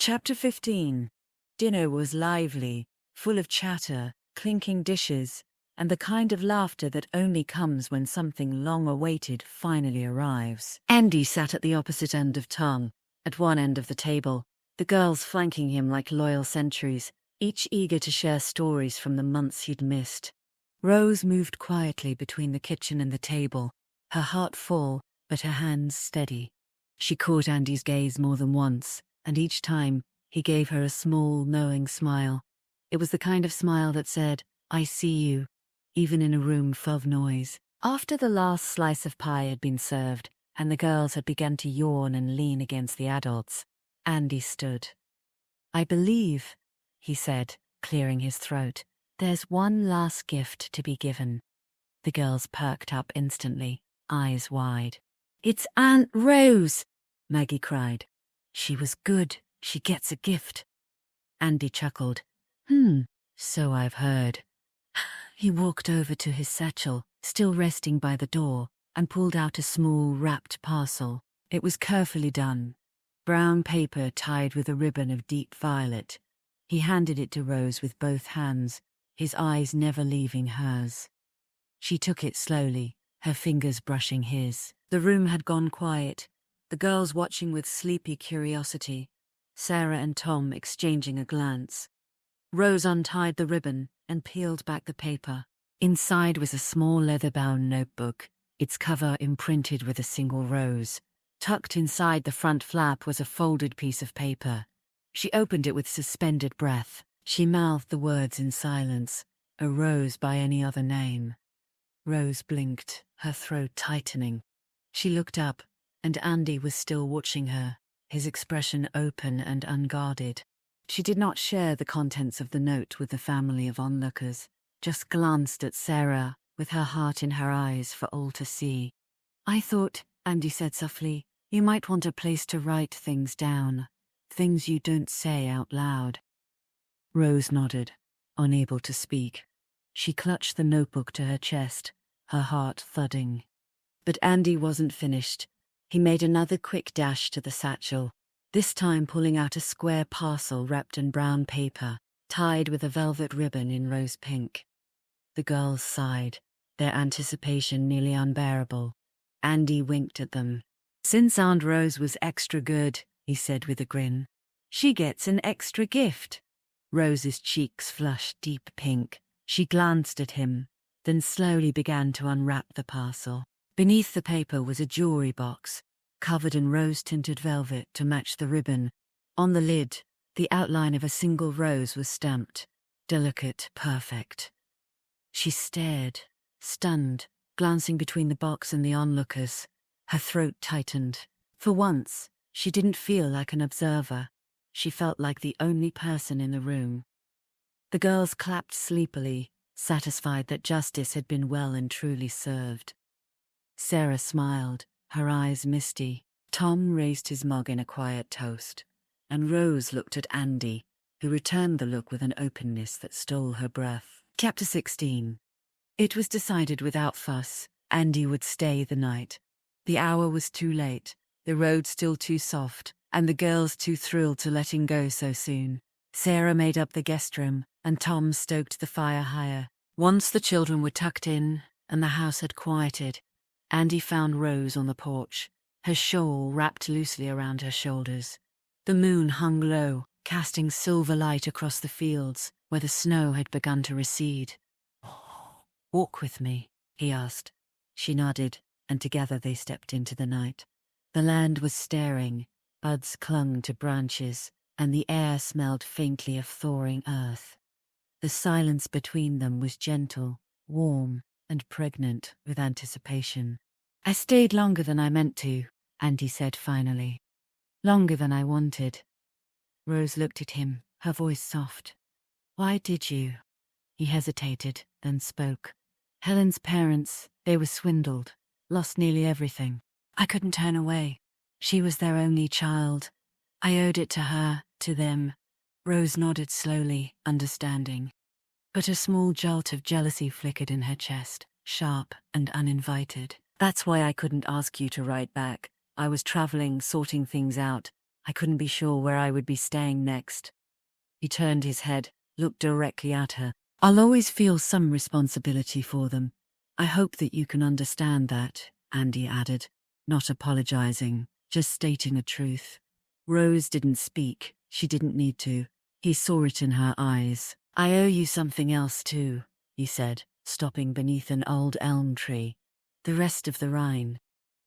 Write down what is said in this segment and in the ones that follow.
Chapter 15. Dinner was lively, full of chatter, clinking dishes, and the kind of laughter that only comes when something long-awaited finally arrives. Andy sat at the opposite end of Tom, at one end of the table, the girls flanking him like loyal sentries, each eager to share stories from the months he'd missed. Rose moved quietly between the kitchen and the table, her heart full, but her hands steady. She caught Andy's gaze more than once, and each time, he gave her a small, knowing smile. It was the kind of smile that said, "I see you," even in a room full of noise. After the last slice of pie had been served, and the girls had begun to yawn and lean against the adults, Andy stood. "I believe," he said, clearing his throat, "there's one last gift to be given." The girls perked up instantly, eyes wide. "It's Aunt Rose!" Maggie cried. "She was good. She gets a gift." Andy chuckled. So I've heard." He walked over to his satchel, still resting by the door, and pulled out a small, wrapped parcel. It was carefully done. Brown paper tied with a ribbon of deep violet. He handed it to Rose with both hands, his eyes never leaving hers. She took it slowly, her fingers brushing his. The room had gone quiet, the girls watching with sleepy curiosity, Sarah and Tom exchanging a glance. Rose untied the ribbon and peeled back the paper. Inside was a small leather-bound notebook, its cover imprinted with a single rose. Tucked inside the front flap was a folded piece of paper. She opened it with suspended breath. She mouthed the words in silence, "A rose by any other name." Rose blinked, her throat tightening. She looked up, and Andy was still watching her, his expression open and unguarded. She did not share the contents of the note with the family of onlookers, just glanced at Sarah with her heart in her eyes for all to see. "I thought," Andy said softly, "you might want a place to write things down, things you don't say out loud." Rose nodded, unable to speak. She clutched the notebook to her chest, her heart thudding. But Andy wasn't finished. He made another quick dash to the satchel, this time pulling out a square parcel wrapped in brown paper, tied with a velvet ribbon in rose pink. The girls sighed, their anticipation nearly unbearable. Andy winked at them. "Since Aunt Rose was extra good," he said with a grin, "she gets an extra gift." Rose's cheeks flushed deep pink. She glanced at him, then slowly began to unwrap the parcel. Beneath the paper was a jewelry box, covered in rose-tinted velvet to match the ribbon. On the lid, the outline of a single rose was stamped. Delicate, perfect. She stared, stunned, glancing between the box and the onlookers. Her throat tightened. For once, she didn't feel like an observer. She felt like the only person in the room. The girls clapped sleepily, satisfied that justice had been well and truly served. Sarah smiled, her eyes misty. Tom raised his mug in a quiet toast, and Rose looked at Andy, who returned the look with an openness that stole her breath. Chapter 16. It was decided without fuss. Andy would stay the night. The hour was too late, the road still too soft, and the girls too thrilled to let him go so soon. Sarah made up the guest room, and Tom stoked the fire higher. Once the children were tucked in, and the house had quieted, Andy found Rose on the porch, her shawl wrapped loosely around her shoulders. The moon hung low, casting silver light across the fields where the snow had begun to recede. "Walk with me," he asked. She nodded, and together they stepped into the night. The land was staring, buds clung to branches, and the air smelled faintly of thawing earth. The silence between them was gentle, warm, and pregnant with anticipation. "I stayed longer than I meant to," Andy said finally. "Longer than I wanted." Rose looked at him, her voice soft. "Why did you?" He hesitated, then spoke. "Helen's parents, they were swindled, lost nearly everything. I couldn't turn away. She was their only child. I owed it to her, to them." Rose nodded slowly, understanding. But a small jolt of jealousy flickered in her chest, sharp and uninvited. "That's why I couldn't ask you to write back. I was traveling, sorting things out. I couldn't be sure where I would be staying next. He turned his head, looked directly at her. I'll always feel some responsibility for them. I hope that you can understand that, Andy added, not apologizing, just stating a truth. Rose didn't speak. She didn't need to. He saw it in her eyes. I owe you something else too, he said, stopping beneath an old elm tree. The rest of the Rhine.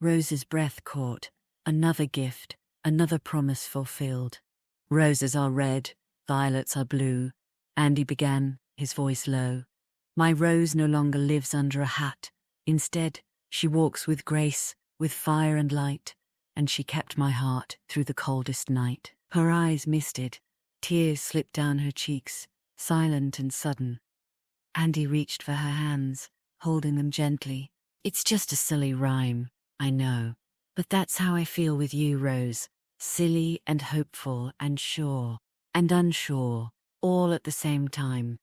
Rose's breath caught. Another gift, another promise fulfilled. Roses are red, violets are blue. Andy began, his voice low. My Rose no longer lives under a hat. Instead, she walks with grace, with fire and light, and she kept my heart through the coldest night. Her eyes misted. Tears slipped down her cheeks, silent and sudden. Andy reached for her hands, holding them gently. It's just a silly rhyme, I know. But that's how I feel with you, Rose. Silly and hopeful and sure and unsure, all at the same time.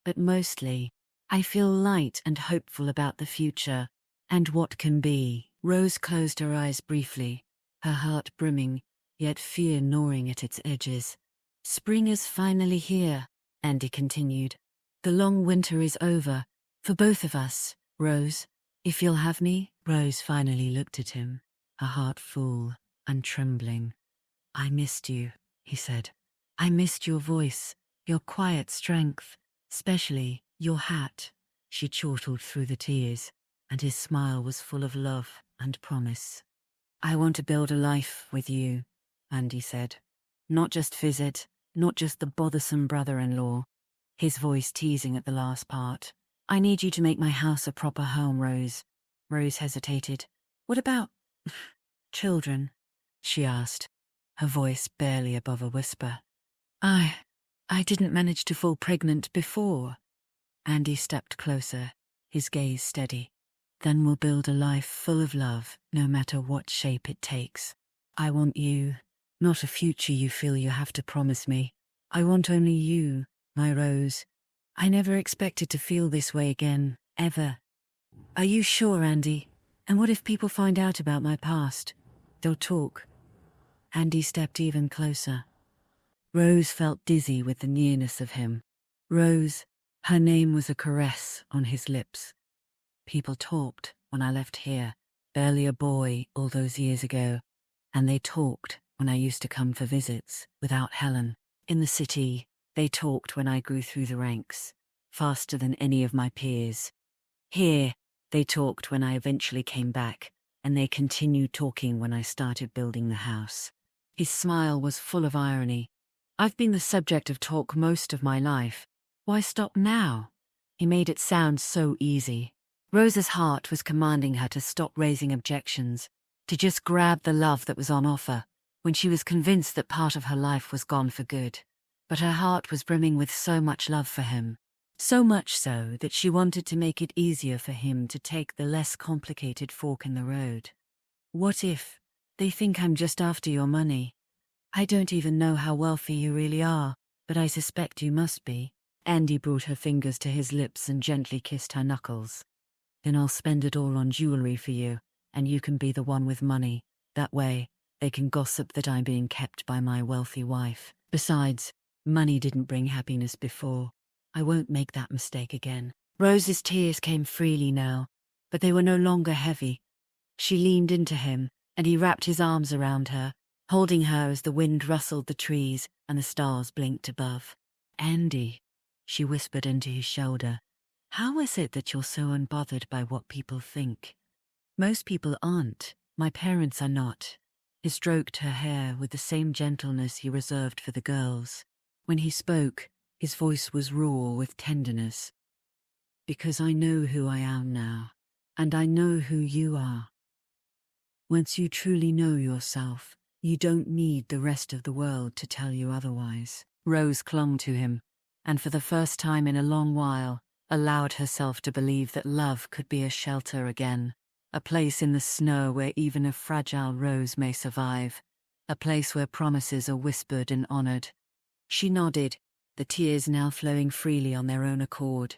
But mostly, I feel light and hopeful about the future and what can be. Rose closed her eyes briefly, her heart brimming, yet fear gnawing at its edges. Spring is finally here, Andy continued. The long winter is over, for both of us, Rose. If you'll have me? Rose finally looked at him, her heart full and trembling. I missed you, he said. I missed your voice, your quiet strength, especially your hat. She chortled through the tears, and his smile was full of love and promise. I want to build a life with you, Andy said. Not just visit, not just the bothersome brother-in-law, his voice teasing at the last part. I need you to make my house a proper home, Rose. Rose hesitated. What about children? She asked, her voice barely above a whisper. I didn't manage to fall pregnant before. Andy stepped closer, his gaze steady. Then we'll build a life full of love, no matter what shape it takes. I want you, not a future you feel you have to promise me. I want only you, my Rose. I never expected to feel this way again, ever. Are you sure, Andy? And what if people find out about my past? They'll talk. Andy stepped even closer. Rose felt dizzy with the nearness of him. Rose, her name was a caress on his lips. People talked when I left here, barely a boy all those years ago, and they talked when I used to come for visits without Helen. In the city, they talked when I grew through the ranks, faster than any of my peers. Here, they talked when I eventually came back, and they continued talking when I started building the house. His smile was full of irony. I've been the subject of talk most of my life. Why stop now? He made it sound so easy. Rosa's heart was commanding her to stop raising objections, to just grab the love that was on offer, when she was convinced that part of her life was gone for good. But her heart was brimming with so much love for him, so much so that she wanted to make it easier for him to take the less complicated fork in the road. What if they think I'm just after your money? I don't even know how wealthy you really are, but I suspect you must be. Andy brought her fingers to his lips and gently kissed her knuckles. Then I'll spend it all on jewelry for you, and you can be the one with money. That way, they can gossip that I'm being kept by my wealthy wife. Besides, money didn't bring happiness before. I won't make that mistake again. Rose's tears came freely now, but they were no longer heavy. She leaned into him, and he wrapped his arms around her, holding her as the wind rustled the trees and the stars blinked above. Andy, she whispered into his shoulder, how is it that you're so unbothered by what people think? Most people aren't. My parents are not. He stroked her hair with the same gentleness he reserved for the girls. When he spoke, his voice was raw with tenderness. Because I know who I am now, and I know who you are. Once you truly know yourself, you don't need the rest of the world to tell you otherwise. Rose clung to him, and for the first time in a long while, allowed herself to believe that love could be a shelter again, a place in the snow where even a fragile rose may survive, a place where promises are whispered and honored. She nodded, the tears now flowing freely on their own accord.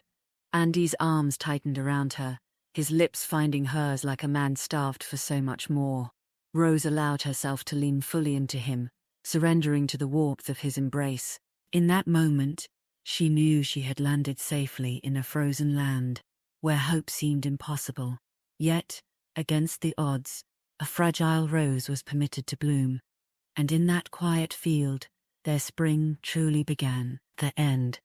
Andy's arms tightened around her, his lips finding hers like a man starved for so much more. Rose allowed herself to lean fully into him, surrendering to the warmth of his embrace. In that moment, she knew she had landed safely in a frozen land, where hope seemed impossible. Yet, against the odds, a fragile rose was permitted to bloom, and in that quiet field, their spring truly began. The end.